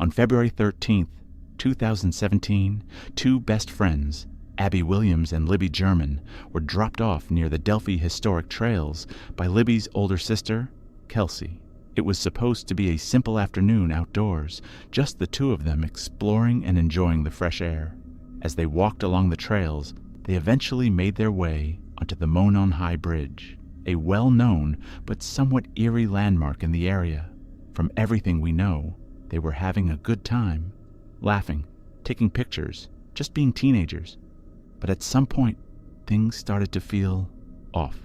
On February 13th, 2017, two best friends, Abby Williams and Libby German, were dropped off near the Delphi Historic Trails by Libby's older sister, Kelsey. It was supposed to be a simple afternoon outdoors, just the two of them exploring and enjoying the fresh air. As they walked along the trails, they eventually made their way onto the Monon High Bridge, a well-known but somewhat eerie landmark in the area. From everything we know, they were having a good time, laughing, taking pictures, just being teenagers. But at some point, things started to feel off.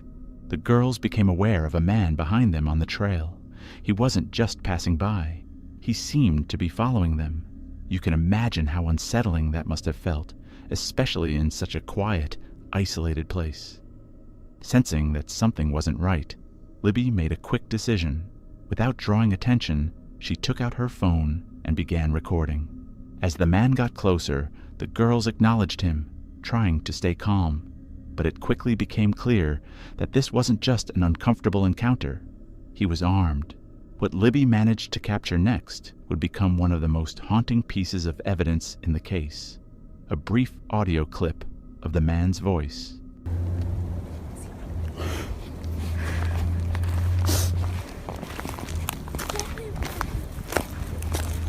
The girls became aware of a man behind them on the trail. He wasn't just passing by. He seemed to be following them. You can imagine how unsettling that must have felt, especially in such a quiet, isolated place. Sensing that something wasn't right, Libby made a quick decision. Without drawing attention, she took out her phone and began recording. As the man got closer, the girls acknowledged him, trying to stay calm. But it quickly became clear that this wasn't just an uncomfortable encounter. He was armed. What Libby managed to capture next would become one of the most haunting pieces of evidence in the case. A brief audio clip of the man's voice.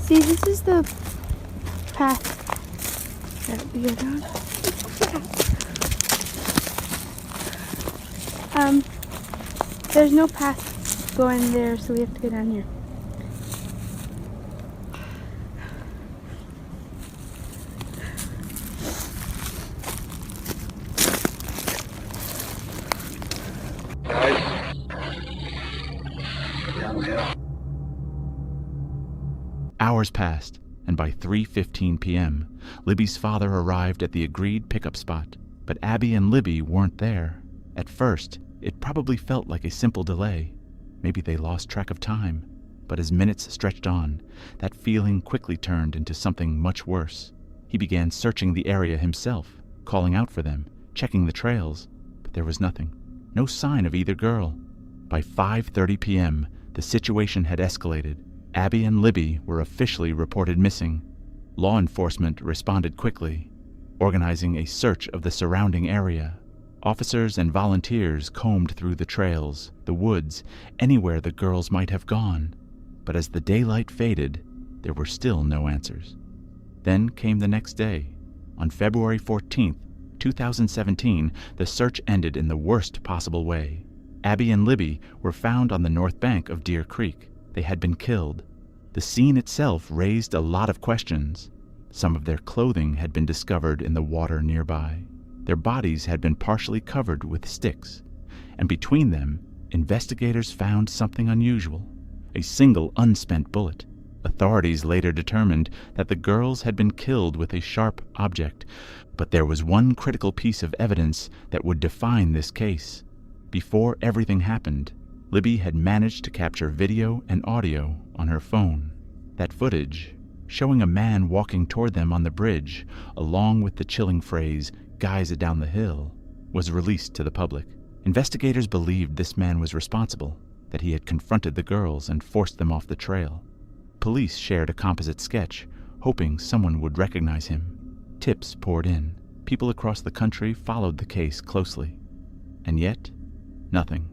See, this is the path that we go down. There's no path going there, so we have to go down here. Hours passed, and by 3:15 p.m., Libby's father arrived at the agreed pickup spot, but Abby and Libby weren't there. At first, it probably felt like a simple delay. Maybe they lost track of time. But as minutes stretched on, that feeling quickly turned into something much worse. He began searching the area himself, calling out for them, checking the trails, but there was nothing. No sign of either girl. By 5:30 p.m., the situation had escalated. Abby and Libby were officially reported missing. Law enforcement responded quickly, organizing a search of the surrounding area. Officers and volunteers combed through the trails, the woods, anywhere the girls might have gone. But as the daylight faded, there were still no answers. Then came the next day. On February 14th, 2017, the search ended in the worst possible way. Abby and Libby were found on the north bank of Deer Creek. They had been killed. The scene itself raised a lot of questions. Some of their clothing had been discovered in the water nearby. Their bodies had been partially covered with sticks, and between them, investigators found something unusual: a single unspent bullet. Authorities later determined that the girls had been killed with a sharp object, but there was one critical piece of evidence that would define this case. Before everything happened, Libby had managed to capture video and audio on her phone. That footage, showing a man walking toward them on the bridge, along with the chilling phrase, "Guys are down the hill," was released to the public. Investigators believed this man was responsible, that he had confronted the girls and forced them off the trail. Police shared a composite sketch, hoping someone would recognize him. Tips poured in. People across the country followed the case closely. And yet, nothing.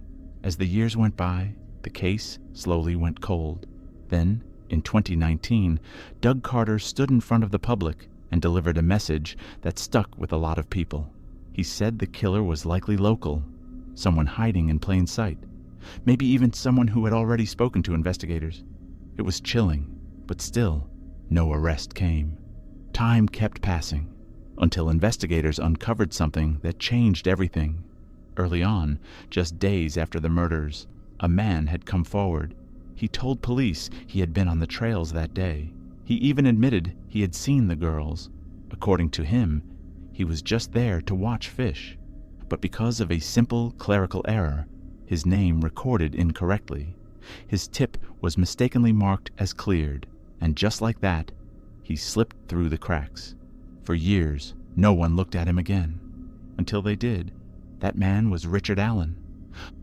As the years went by, the case slowly went cold. Then, in 2019, Doug Carter stood in front of the public and delivered a message that stuck with a lot of people. He said the killer was likely local, someone hiding in plain sight, maybe even someone who had already spoken to investigators. It was chilling, but still, no arrest came. Time kept passing, until investigators uncovered something that changed everything. Early on, just days after the murders, a man had come forward. He told police he had been on the trails that day. He even admitted he had seen the girls. According to him, he was just there to watch fish. But because of a simple clerical error, his name recorded incorrectly, his tip was mistakenly marked as cleared, and just like that, he slipped through the cracks. For years, no one looked at him again. Until they did. That man was Richard Allen,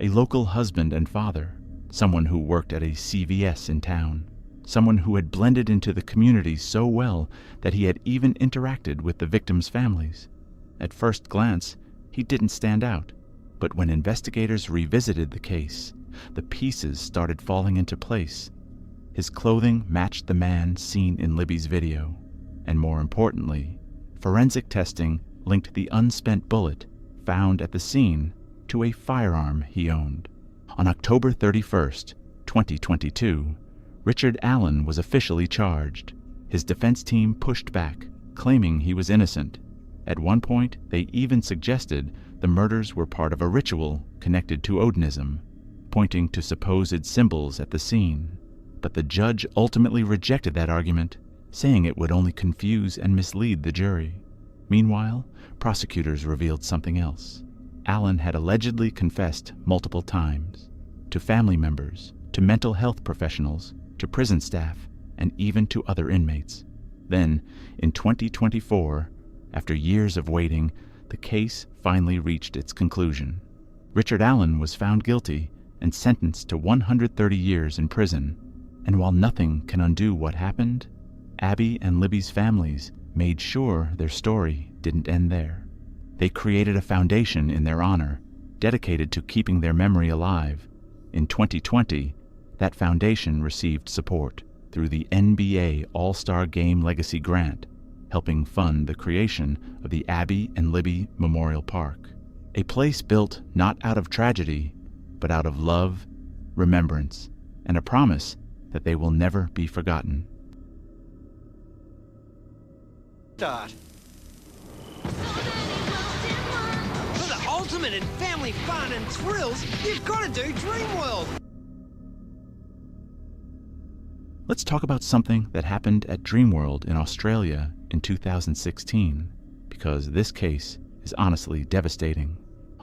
a local husband and father, someone who worked at a CVS in town. someone who had blended into the community so well that he had even interacted with the victims' families. At first glance, he didn't stand out, but when investigators revisited the case, the pieces started falling into place. His clothing matched the man seen in Libby's video, and more importantly, forensic testing linked the unspent bullet found at the scene to a firearm he owned. On October 31st, 2022, Richard Allen was officially charged. His defense team pushed back, claiming he was innocent. At one point, they even suggested the murders were part of a ritual connected to Odinism, pointing to supposed symbols at the scene. But the judge ultimately rejected that argument, saying it would only confuse and mislead the jury. Meanwhile, prosecutors revealed something else. Allen had allegedly confessed multiple times, to family members, to mental health professionals, to prison staff, and even to other inmates. Then, in 2024, after years of waiting, the case finally reached its conclusion. Richard Allen was found guilty and sentenced to 130 years in prison. And while nothing can undo what happened, Abby and Libby's families made sure their story didn't end there. They created a foundation in their honor, dedicated to keeping their memory alive. In 2020, that foundation received support through the NBA All-Star Game Legacy Grant, helping fund the creation of the Abby and Libby Memorial Park, a place built not out of tragedy, but out of love, remembrance, and a promise that they will never be forgotten. Start. For the ultimate in family fun and thrills, you've got to do Dreamworld. Let's talk about something that happened at Dreamworld in Australia in 2016, because this case is honestly devastating.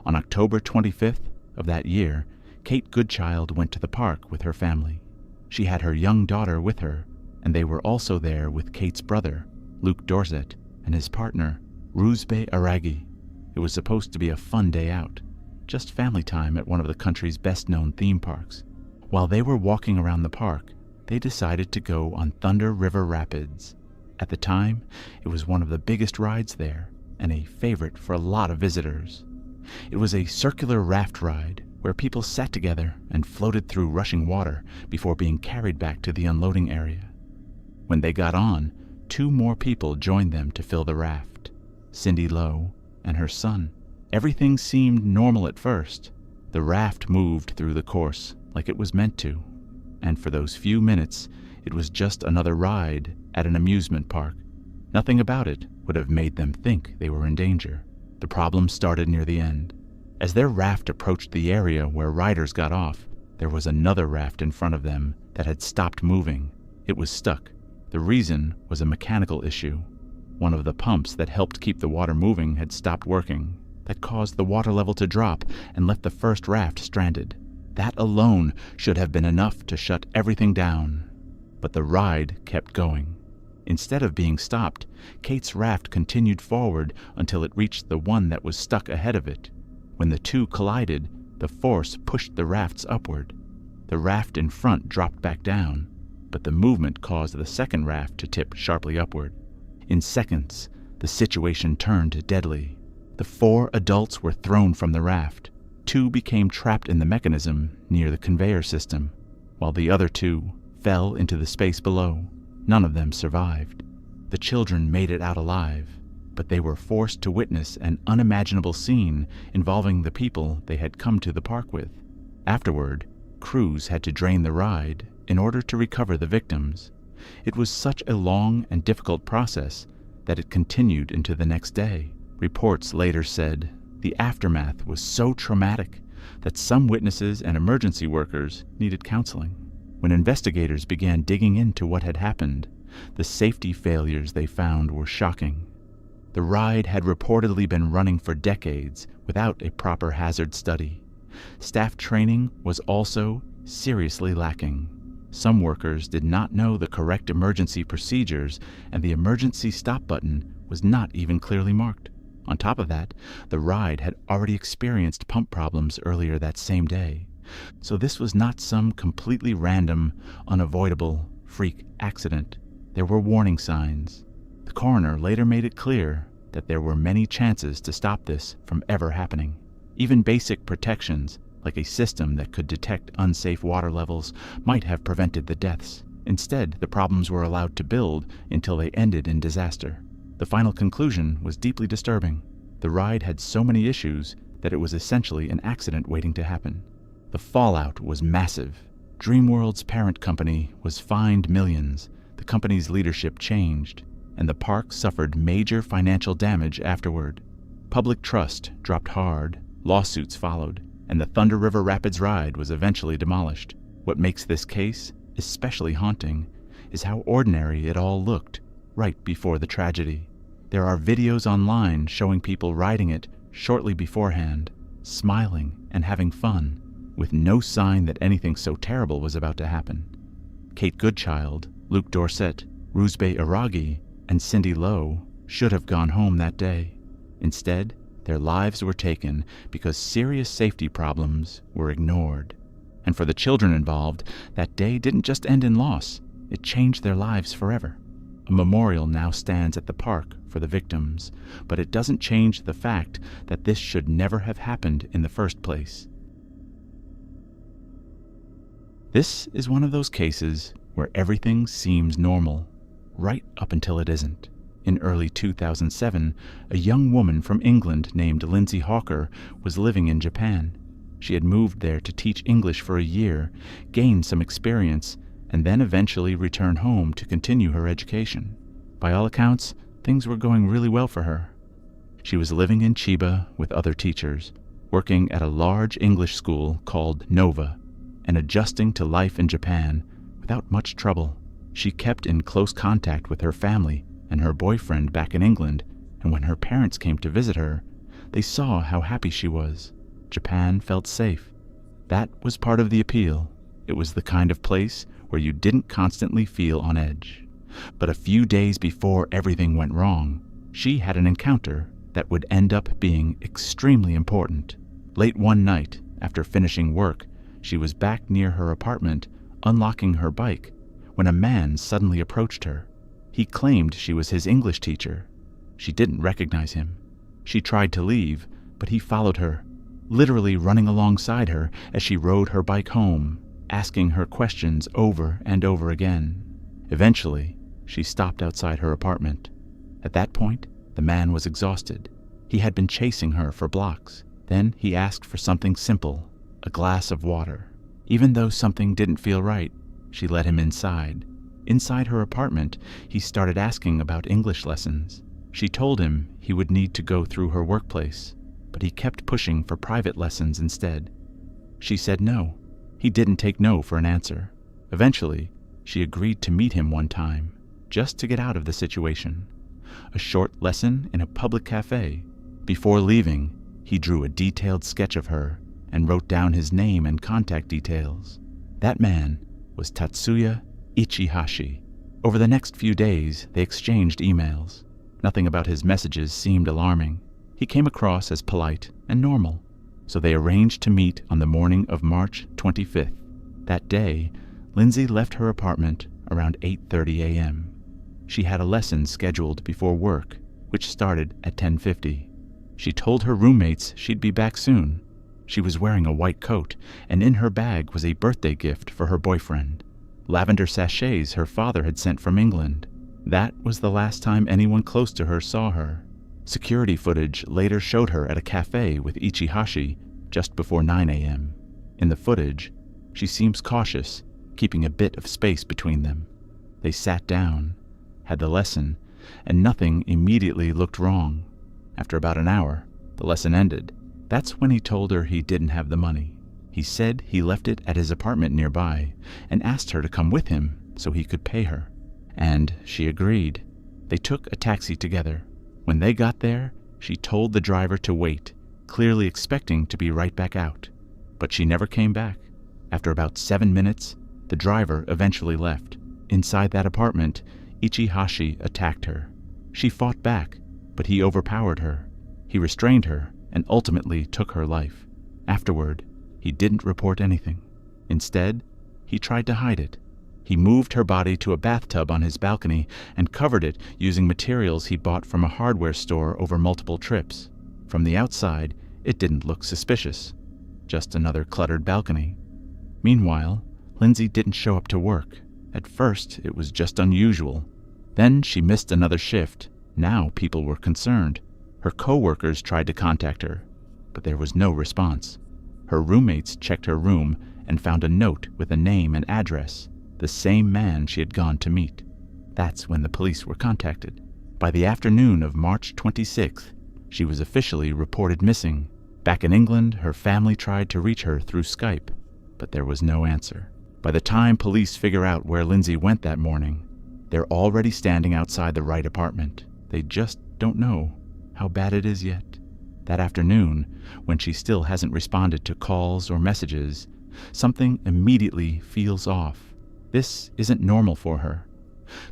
On October 25th of that year, Kate Goodchild went to the park with her family. She had her young daughter with her, and they were also there with Kate's brother, Luke Dorset, and his partner, Ruzbe Aragi. It was supposed to be a fun day out, just family time at one of the country's best-known theme parks. While they were walking around the park, they decided to go on Thunder River Rapids. At the time, it was one of the biggest rides there, and a favorite for a lot of visitors. It was a circular raft ride where people sat together and floated through rushing water before being carried back to the unloading area. When they got on, 2 more people joined them to fill the raft, Cindy Lowe and her son. Everything seemed normal at first. The raft moved through the course like it was meant to, and for those few minutes, it was just another ride at an amusement park. Nothing about it would have made them think they were in danger. The problem started near the end. As their raft approached the area where riders got off, there was another raft in front of them that had stopped moving. It was stuck. The reason was a mechanical issue. One of the pumps that helped keep the water moving had stopped working. That caused the water level to drop and left the first raft stranded. That alone should have been enough to shut everything down. But the ride kept going. Instead of being stopped, Kate's raft continued forward until it reached the one that was stuck ahead of it. When the two collided, the force pushed the rafts upward. The raft in front dropped back down, but the movement caused the second raft to tip sharply upward. In seconds, the situation turned deadly. The 4 adults were thrown from the raft. 2 became trapped in the mechanism near the conveyor system, while the other 2 fell into the space below. None of them survived. The children made it out alive, but they were forced to witness an unimaginable scene involving the people they had come to the park with. Afterward, crews had to drain the ride in order to recover the victims. It was such a long and difficult process that it continued into the next day. Reports later said the aftermath was so traumatic that some witnesses and emergency workers needed counseling. When investigators began digging into what had happened, the safety failures they found were shocking. The ride had reportedly been running for decades without a proper hazard study. Staff training was also seriously lacking. Some workers did not know the correct emergency procedures, and the emergency stop button was not even clearly marked. On top of that, the ride had already experienced pump problems earlier that same day. So this was not some completely random, unavoidable freak accident. There were warning signs. The coroner later made it clear that there were many chances to stop this from ever happening. Even basic protections, like a system that could detect unsafe water levels, might have prevented the deaths. Instead, the problems were allowed to build until they ended in disaster. The final conclusion was deeply disturbing. The ride had so many issues that it was essentially an accident waiting to happen. The fallout was massive. Dreamworld's parent company was fined millions, the company's leadership changed, and the park suffered major financial damage afterward. Public trust dropped hard, lawsuits followed, and the Thunder River Rapids ride was eventually demolished. What makes this case especially haunting is how ordinary it all looked right before the tragedy. There are videos online showing people riding it shortly beforehand, smiling and having fun, with no sign that anything so terrible was about to happen. Kate Goodchild, Luke Dorset, Roosbay Aragi, and Cindy Lowe should have gone home that day. Instead, their lives were taken because serious safety problems were ignored. And for the children involved, that day didn't just end in loss, it changed their lives forever. A memorial now stands at the park for the victims, but it doesn't change the fact that this should never have happened in the first place. This is one of those cases where everything seems normal, right up until it isn't. In early 2007, a young woman from England named Lindsay Hawker was living in Japan. She had moved there to teach English for a year, gain some experience, and then eventually return home to continue her education. By all accounts, things were going really well for her. She was living in Chiba with other teachers, working at a large English school called Nova, and adjusting to life in Japan without much trouble. She kept in close contact with her family and her boyfriend back in England, and when her parents came to visit her, they saw how happy she was. Japan felt safe. That was part of the appeal. It was the kind of place where you didn't constantly feel on edge. But a few days before everything went wrong, she had an encounter that would end up being extremely important. Late one night, after finishing work, she was back near her apartment, unlocking her bike, when a man suddenly approached her. He claimed she was his English teacher. She didn't recognize him. She tried to leave, but he followed her, literally running alongside her as she rode her bike home, asking her questions over and over again. Eventually, she stopped outside her apartment. At that point, the man was exhausted. He had been chasing her for blocks. Then he asked for something simple, a glass of water. Even though something didn't feel right, she let him inside. Inside her apartment, he started asking about English lessons. She told him he would need to go through her workplace, but he kept pushing for private lessons instead. She said no. He didn't take no for an answer. Eventually, she agreed to meet him one time, just to get out of the situation. A short lesson in a public cafe. Before leaving, he drew a detailed sketch of her and wrote down his name and contact details. That man was Tatsuya Ichihashi. Over the next few days, they exchanged emails. Nothing about his messages seemed alarming. He came across as polite and normal, so they arranged to meet on the morning of March 25th. That day, Lindsay left her apartment around 8:30 a.m. She had a lesson scheduled before work, which started at 10:50. She told her roommates she'd be back soon. She was wearing a white coat, and in her bag was a birthday gift for her boyfriend. Lavender sachets her father had sent from England. That was the last time anyone close to her saw her. Security footage later showed her at a cafe with Ichihashi just before 9 a.m. In the footage, she seems cautious, keeping a bit of space between them. They sat down, had the lesson, and nothing immediately looked wrong. After about an hour, the lesson ended. That's when he told her he didn't have the money. He said he left it at his apartment nearby and asked her to come with him so he could pay her. And she agreed. They took a taxi together. When they got there, she told the driver to wait, clearly expecting to be right back out. But she never came back. After about 7 minutes, the driver eventually left. Inside that apartment, Ichihashi attacked her. She fought back, but he overpowered her. He restrained her and ultimately took her life. Afterward, he didn't report anything. Instead, he tried to hide it. He moved her body to a bathtub on his balcony and covered it using materials he bought from a hardware store over multiple trips. From the outside, it didn't look suspicious. Just another cluttered balcony. Meanwhile, Lindsay didn't show up to work. At first, it was just unusual. Then she missed another shift. Now people were concerned. Her co-workers tried to contact her, but there was no response. Her roommates checked her room and found a note with a name and address, the same man she had gone to meet. That's when the police were contacted. By the afternoon of March 26th, she was officially reported missing. Back in England, her family tried to reach her through Skype, but there was no answer. By the time police figure out where Lindsay went that morning, they're already standing outside the Wright apartment. They just don't know how bad it is yet. That afternoon, when she still hasn't responded to calls or messages, something immediately feels off. This isn't normal for her.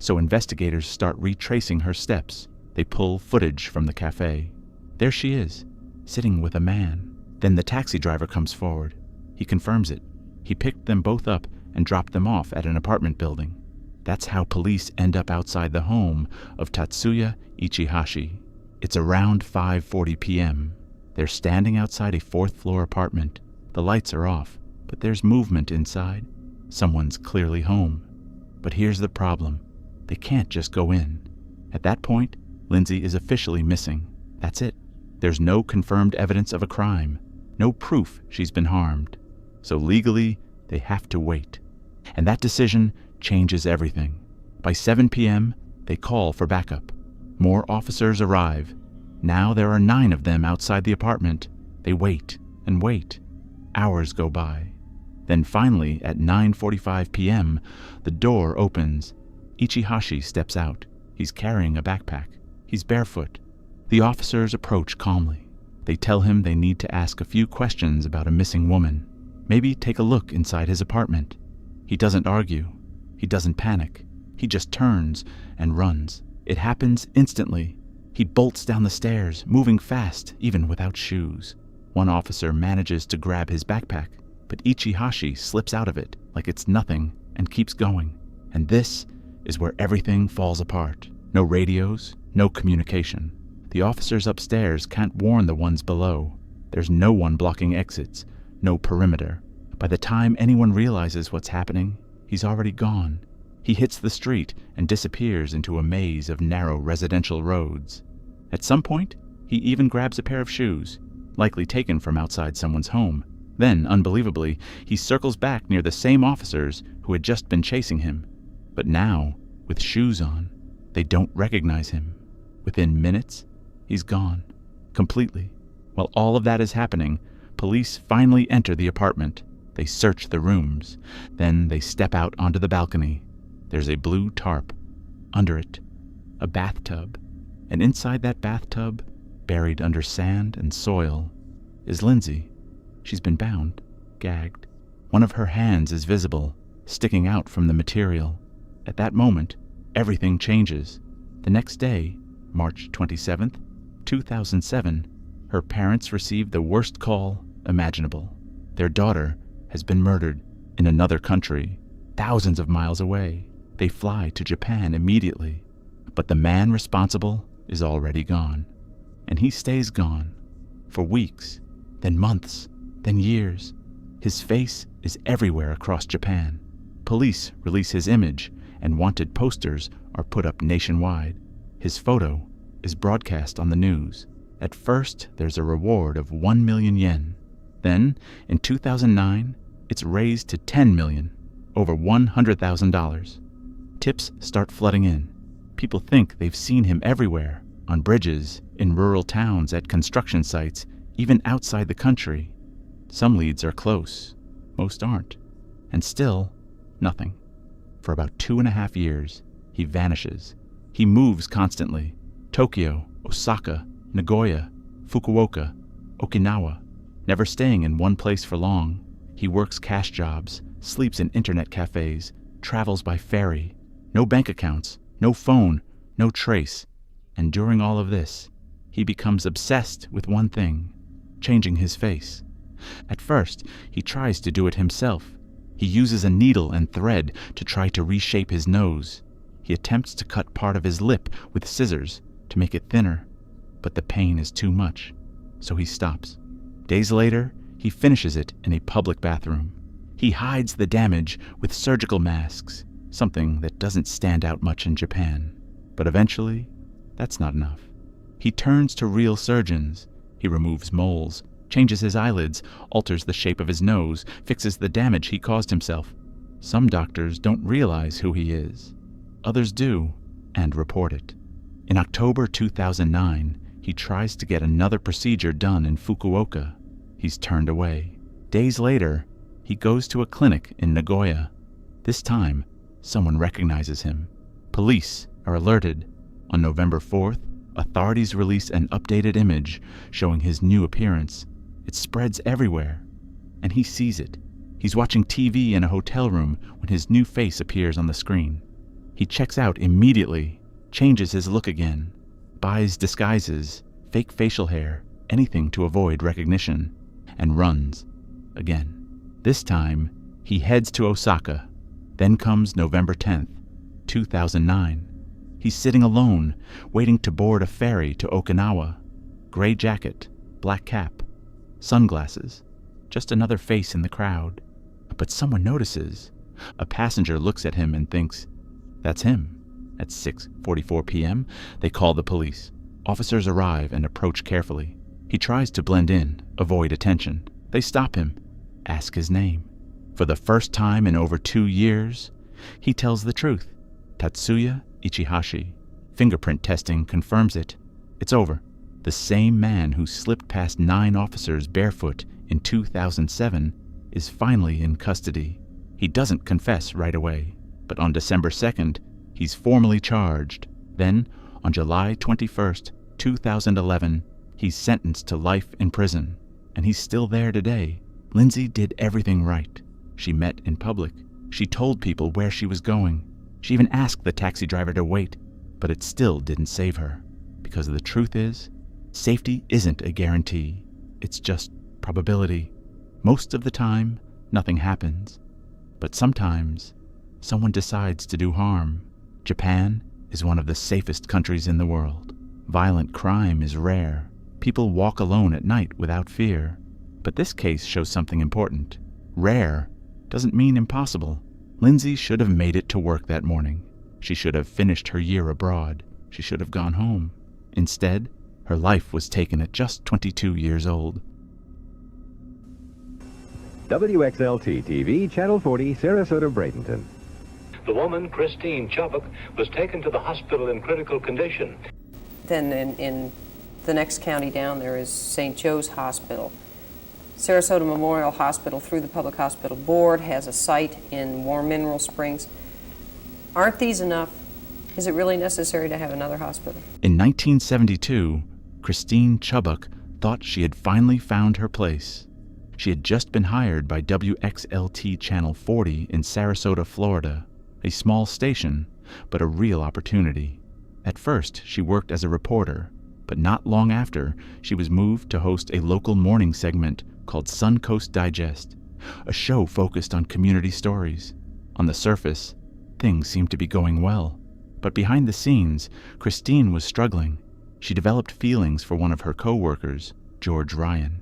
So investigators start retracing her steps. They pull footage from the cafe. There she is, sitting with a man. Then the taxi driver comes forward. He confirms it. He picked them both up and dropped them off at an apartment building. That's how police end up outside the home of Tatsuya Ichihashi. It's around 5:40 p.m. They're standing outside a fourth-floor apartment. The lights are off, but there's movement inside. Someone's clearly home. But here's the problem. They can't just go in. At that point, Lindsay is officially missing. That's it. There's no confirmed evidence of a crime. No proof she's been harmed. So legally, they have to wait. And that decision changes everything. By 7 p.m., they call for backup. More officers arrive. Now there are 9 of them outside the apartment. They wait and wait. Hours go by. Then finally, at 9:45 p.m., the door opens. Ichihashi steps out. He's carrying a backpack. He's barefoot. The officers approach calmly. They tell him they need to ask a few questions about a missing woman. Maybe take a look inside his apartment. He doesn't argue. He doesn't panic. He just turns and runs. It happens instantly. He bolts down the stairs, moving fast, even without shoes. One officer manages to grab his backpack, but Ichihashi slips out of it like it's nothing and keeps going. And this is where everything falls apart. No radios, no communication. The officers upstairs can't warn the ones below. There's no one blocking exits, no perimeter. By the time anyone realizes what's happening, he's already gone. He hits the street and disappears into a maze of narrow residential roads. At some point, he even grabs a pair of shoes, likely taken from outside someone's home. Then, unbelievably, he circles back near the same officers who had just been chasing him. But now, with shoes on, they don't recognize him. Within minutes, he's gone. Completely. While all of that is happening, police finally enter the apartment. They search the rooms. Then they step out onto the balcony. There's a blue tarp. Under it, a bathtub. And inside that bathtub, buried under sand and soil, is Lindsay. She's been bound, gagged. One of her hands is visible, sticking out from the material. At that moment, everything changes. The next day, March 27th, 2007, her parents received the worst call imaginable. Their daughter has been murdered in another country, thousands of miles away. They fly to Japan immediately. But the man responsible is already gone. And he stays gone for weeks, then months, then years. His face is everywhere across Japan. Police release his image, and wanted posters are put up nationwide. His photo is broadcast on the news. At first, there's a reward of 1 million yen. Then, in 2009, it's raised to 10 million, over $100,000. Tips start flooding in. People think they've seen him everywhere, on bridges, in rural towns, at construction sites, even outside the country. Some leads are close, most aren't. And still, nothing. For about 2.5 years, he vanishes. He moves constantly. Tokyo, Osaka, Nagoya, Fukuoka, Okinawa, never staying in one place for long. He works cash jobs, sleeps in internet cafes, travels by ferry. No bank accounts, no phone, no trace. And during all of this, he becomes obsessed with one thing, changing his face. At first, he tries to do it himself. He uses a needle and thread to try to reshape his nose. He attempts to cut part of his lip with scissors to make it thinner, but the pain is too much, so he stops. Days later, he finishes it in a public bathroom. He hides the damage with surgical masks, something that doesn't stand out much in Japan. But eventually, that's not enough. He turns to real surgeons. He removes moles, changes his eyelids, alters the shape of his nose, fixes the damage he caused himself. Some doctors don't realize who he is. Others do, and report it. In October 2009, he tries to get another procedure done in Fukuoka. He's turned away. Days later, he goes to a clinic in Nagoya. This time, someone recognizes him. Police are alerted. On November 4th, authorities release an updated image showing his new appearance. It spreads everywhere, and he sees it. He's watching TV in a hotel room when his new face appears on the screen. He checks out immediately, changes his look again, buys disguises, fake facial hair, anything to avoid recognition, and runs again. This time, he heads to Osaka. Then comes November 10th, 2009. He's sitting alone, waiting to board a ferry to Okinawa. Gray jacket, black cap, sunglasses, just another face in the crowd. But someone notices. A passenger looks at him and thinks, that's him. At 6:44 p.m., they call the police. Officers arrive and approach carefully. He tries to blend in, avoid attention. They stop him, ask his name. For the first time in over 2 years, he tells the truth. Tatsuya Ichihashi. Fingerprint testing confirms it. It's over. The same man who slipped past 9 officers barefoot in 2007 is finally in custody. He doesn't confess right away, but on December 2nd, he's formally charged. Then, on July 21st, 2011, he's sentenced to life in prison, and he's still there today. Lindsay did everything right. She met in public. She told people where she was going. She even asked the taxi driver to wait, but it still didn't save her. Because the truth is, safety isn't a guarantee. It's just probability. Most of the time, nothing happens. But sometimes, someone decides to do harm. Japan is one of the safest countries in the world. Violent crime is rare. People walk alone at night without fear. But this case shows something important. Rare doesn't mean impossible. Lindsay should have made it to work that morning. She should have finished her year abroad. She should have gone home. Instead, her life was taken at just 22 years old. WXLT TV, Channel 40, Sarasota, Bradenton. The woman, Christine Chubbuck, was taken to the hospital in critical condition. Then in the next county down there is St. Joe's Hospital. Sarasota Memorial Hospital, through the Public Hospital Board, has a site in War Mineral Springs. Aren't these enough? Is it really necessary to have another hospital? In 1972, Christine Chubbuck thought she had finally found her place. She had just been hired by WXLT Channel 40 in Sarasota, Florida, a small station, but a real opportunity. At first, she worked as a reporter, but not long after, she was moved to host a local morning segment called Suncoast Digest, a show focused on community stories. On the surface, things seemed to be going well, but behind the scenes, Christine was struggling. She developed feelings for one of her co-workers, George Ryan,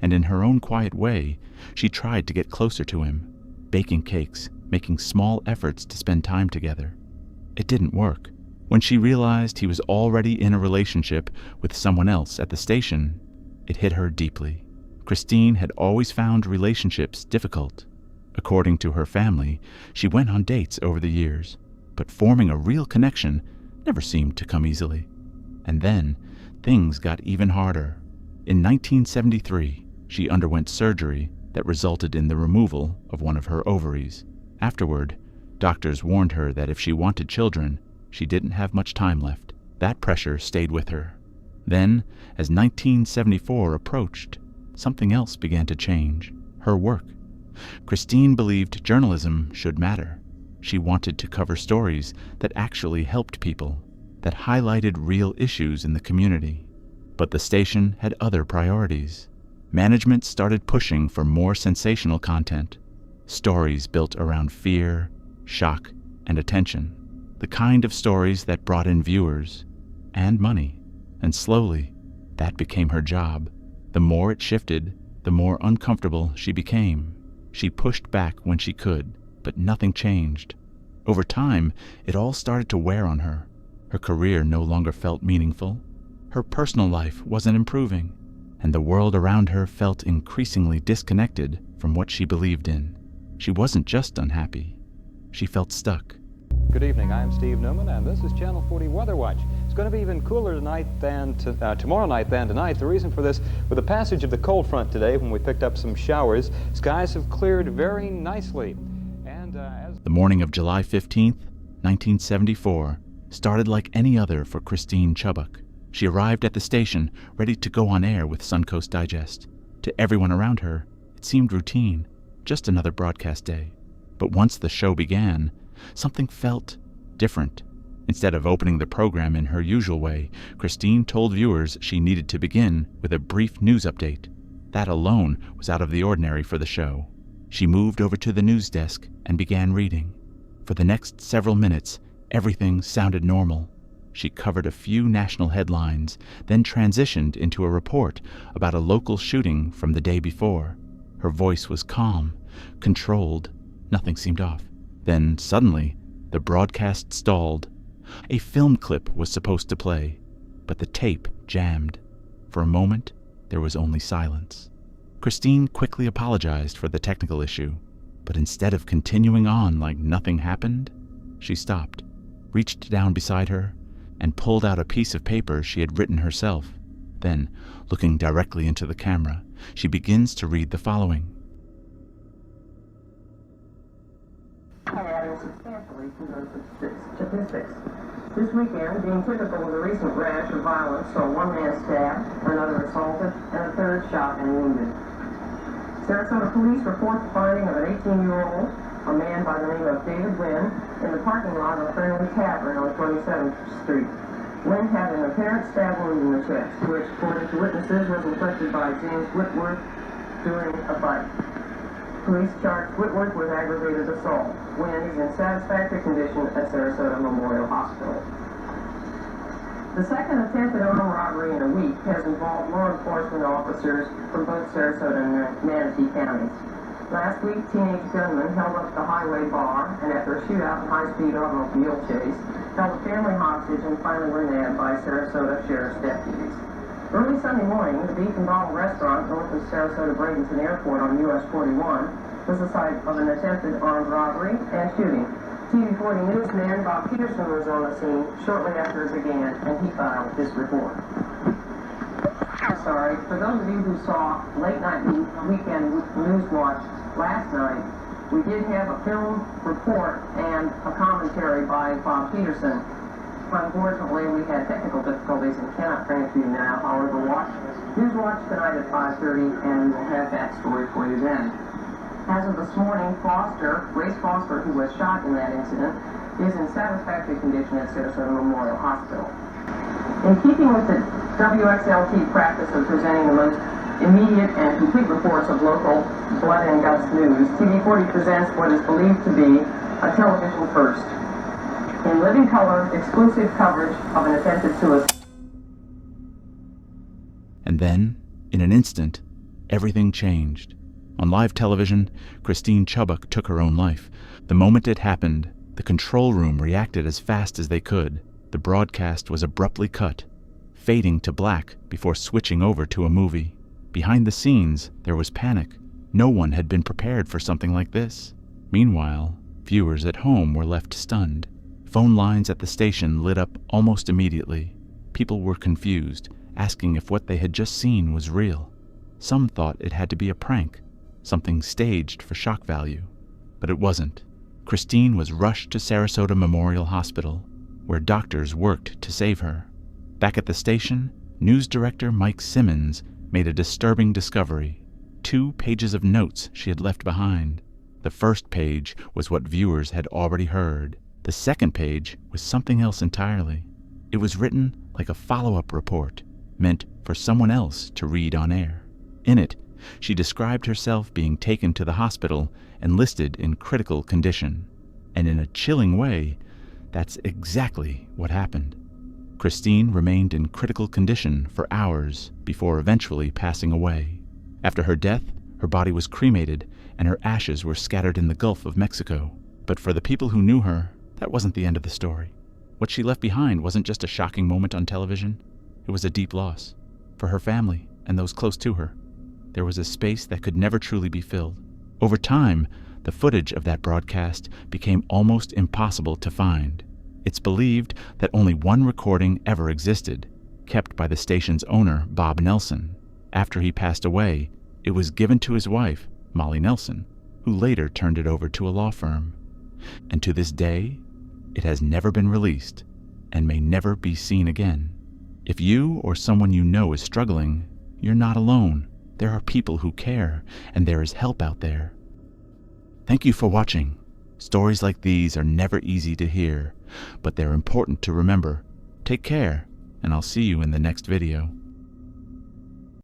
and in her own quiet way, she tried to get closer to him, baking cakes, making small efforts to spend time together. It didn't work. When she realized he was already in a relationship with someone else at the station, it hit her deeply. Christine had always found relationships difficult. According to her family, she went on dates over the years, but forming a real connection never seemed to come easily. And then, things got even harder. In 1973, she underwent surgery that resulted in the removal of one of her ovaries. Afterward, doctors warned her that if she wanted children, she didn't have much time left. That pressure stayed with her. Then, as 1974 approached, something else began to change: her work. Christine believed journalism should matter. She wanted to cover stories that actually helped people, that highlighted real issues in the community. But the station had other priorities. Management started pushing for more sensational content. Stories built around fear, shock, and attention. The kind of stories that brought in viewers and money. And slowly, that became her job. The more it shifted, the more uncomfortable she became. She pushed back when she could, but nothing changed. Over time, it all started to wear on her. Her career no longer felt meaningful. Her personal life wasn't improving, and the world around her felt increasingly disconnected from what she believed in. She wasn't just unhappy. She felt stuck. Good evening, I'm Steve Newman, and this is Channel 40 Weather Watch. It's going to be even cooler tonight than tomorrow night than tonight. The reason for this, with the passage of the cold front today, when we picked up some showers, skies have cleared very nicely. And The morning of July 15th, 1974, started like any other for Christine Chubbuck. She arrived at the station, ready to go on air with Suncoast Digest. To everyone around her, it seemed routine, just another broadcast day. But once the show began, something felt different. Instead of opening the program in her usual way, Christine told viewers she needed to begin with a brief news update. That alone was out of the ordinary for the show. She moved over to the news desk and began reading. For the next several minutes, everything sounded normal. She covered a few national headlines, then transitioned into a report about a local shooting from the day before. Her voice was calm, controlled. Nothing seemed off. Then, suddenly, the broadcast stalled. A film clip was supposed to play, but the tape jammed. For a moment, there was only silence. Christine quickly apologized for the technical issue, but instead of continuing on like nothing happened, she stopped, reached down beside her, and pulled out a piece of paper she had written herself. Then, looking directly into the camera, she begins to read the following. Adding substantially to those statistics. This weekend, being typical of the recent rash of violence, saw one man stabbed, another assaulted, and a third shot and wounded. Sarasota police report the finding of an 18-year-old, a man by the name of David Wynn, in the parking lot of a Friendly Tavern on 27th Street. Wynn had an apparent stab wound in the chest, which, according to witnesses, was inflicted by James Whitworth during a fight. Police charged Whitworth with aggravated assault. Wynn is in satisfactory condition at Sarasota Memorial Hospital. The second attempted armed robbery in a week has involved law enforcement officers from both Sarasota and Manatee counties. Last week, teenage gunmen held up the highway bar and, after a shootout and high-speed automobile chase, held a family hostage and finally were nabbed by Sarasota Sheriff's deputies. Early Sunday morning, the Beef and Bottle restaurant north of Sarasota Bradenton Airport on US 41 was the site of an attempted armed robbery and shooting. TV40 newsman Bob Peterson was on the scene shortly after it began, and he filed this report. Sorry, for those of you who saw Late Night Weekend News Watch last night, we did have a film report and a commentary by Bob Peterson. Unfortunately, we had technical difficulties and cannot bring it to you now. However, News Watch tonight at 5:30, and we'll have that story for you then. As of this morning, Grace Foster, who was shot in that incident, is in satisfactory condition at Sarasota Memorial Hospital. In keeping with the WXLT practice of presenting the most immediate and complete reports of local blood and guts news, TV40 presents what is believed to be a television first. In living color, exclusive coverage of an attempted suicide. And then, in an instant, everything changed. On live television, Christine Chubbuck took her own life. The moment it happened, the control room reacted as fast as they could. The broadcast was abruptly cut, fading to black before switching over to a movie. Behind the scenes, there was panic. No one had been prepared for something like this. Meanwhile, viewers at home were left stunned. Phone lines at the station lit up almost immediately. People were confused, asking if what they had just seen was real. Some thought it had to be a prank, something staged for shock value. But it wasn't. Christine was rushed to Sarasota Memorial Hospital, where doctors worked to save her. Back at the station, news director Mike Simmons made a disturbing discovery. 2 pages of notes she had left behind. The first page was what viewers had already heard. The second page was something else entirely. It was written like a follow-up report, meant for someone else to read on air. In it, She described herself being taken to the hospital and listed in critical condition. And in a chilling way, that's exactly what happened. Christine remained in critical condition for hours before eventually passing away. After her death, her body was cremated and her ashes were scattered in the Gulf of Mexico. But for the people who knew her, that wasn't the end of the story. What she left behind wasn't just a shocking moment on television. It was a deep loss for her family and those close to her. There was a space that could never truly be filled. Over time, the footage of that broadcast became almost impossible to find. It's believed that only one recording ever existed, kept by the station's owner, Bob Nelson. After he passed away, it was given to his wife, Molly Nelson, who later turned it over to a law firm. And to this day, it has never been released and may never be seen again. If you or someone you know is struggling, you're not alone. There are people who care, and there is help out there. Thank you for watching. Stories like these are never easy to hear, but they're important to remember. Take care, and I'll see you in the next video.